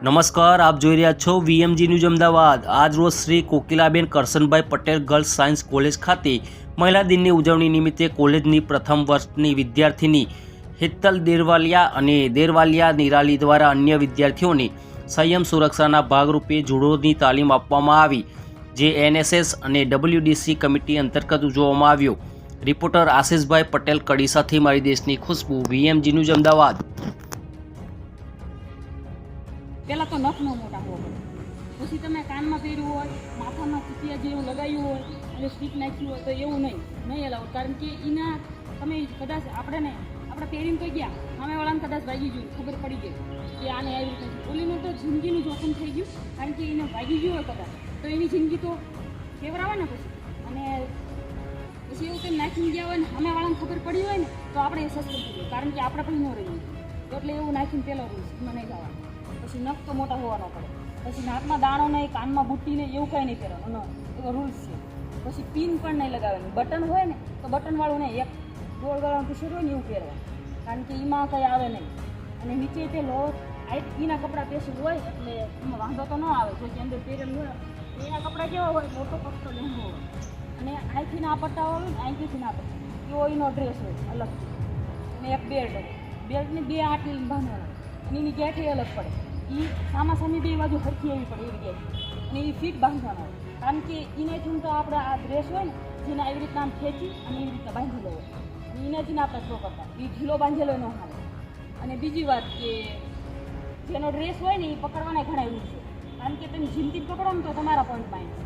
નમસ્કાર, આપ જોઈ રહ્યા છો વીએમજી ન્યૂઝ અમદાવાદ। આજ રોજ Shri Kokilaben Karshanbhai Patel girls science college ખાતે મહિલા દિનની ઉજવણી નિમિત્તે કોલેજની પ્રથમ વર્ષની વિદ્યાર્થીની હેતલ દેરવાલિયા અને દેરવાલિયા નિરાલી દ્વારા અન્ય વિદ્યાર્થીઓને સંયમ સુરક્ષાના ભાગરૂપે જુડોની તાલીમ આપવામાં આવી, જે એનએસએસ અને ડબલ્યુડીસી કમિટી અંતર્ગત ઉજવવામાં આવ્યો। રિપોર્ટર આશિષભાઈ પટેલ, કડી સાથે મારી દેશની ખુશ્બુ, વીએમજી ન્યૂઝ અમદાવાદ। પહેલાં તો નખ ન મોટા હોવા પડે, પછી તમે કાનમાં પહેર્યું હોય, માથામાં ચીપિયા જેવું લગાવ્યું હોય અને સ્ટીક નાખ્યું હોય તો એવું નહીં અલાઉડ। કારણ કે એના તમે કદાચ આપણે પહેરીને તો ગયા, સામેવાળાને કદાચ વાગી ગયું, ખબર પડી ગઈ કે આને આવી રીતે ઓલીનું તો જિંદગીનું જોખમ થઈ ગયું। કારણ કે એને વાગી ગયું હોય કદાચ તો એની જિંદગી તો કેવરાવે ને પછી, અને પછી એવું કંઈ નાખીને ગયા હોય ને સામેવાળાને ખબર પડી હોય ને તો આપણે એ સસ્તું થઈ ગયું, કારણ કે આપણે પણ ન રહીએ। એટલે એવું નાખીને પહેલો રૂલ્સ એમાં નહીં જવાનું। પછી નખ તો મોટા હોવા ન પડે, પછી નાકમાં દાણો નહીં, કાનમાં બુટ્ટી નહીં, એવું કંઈ નહીં પહેરવાનું, એવો રૂલ્સ છે। પછી પિન પણ નહીં લગાવવાની, બટન હોય ને તો બટનવાળું નહીં, એક ગોળ ગળાનું ટી-શર્ટ હોય ને એવું પહેરવાનું, કારણ કે એમાં કંઈ આવે નહીં। અને નીચે તે લો હાઈટ એના કપડાં પહેરશું હોય એટલે એમાં વાંધો તો ન આવે, જો કે અંદર પહેરેલું હોય એના કપડાં કેવા હોય, મોટો પટ્ટો લેવો હોય અને અહીંથી ના પટ્ટા હોય ને અહીંથી ના પટ્ટા એવો એનો ડ્રેસ હોય અલગથી, અને એક બેલ્ટ હોય, બેલ્ટની બે આટલી બાંધવાના અને એની ગેઠી અલગ પડે, એ સામાસામી બે બાજુ હરખી એવી પડે એવી ગેઠ, અને એ ફીટ બાંધવાના હોય, કારણ કે એનાથી તો આપણે આ ડ્રેસ હોય ને જેને આવી રીતના આમ ખેંચી અને એવી રીતના બાંધેલો હોય, એનાથી આપણે થ્રો કરતા, એ ઢીલો બાંધેલો ન હાલે। અને બીજી વાત કે જેનો ડ્રેસ હોય ને એ પકડવાના ઘણા એવું છે, કારણ કે તમે જીમથી પકડો ને તો તમારા પોઈન્ટ બાંધ છે,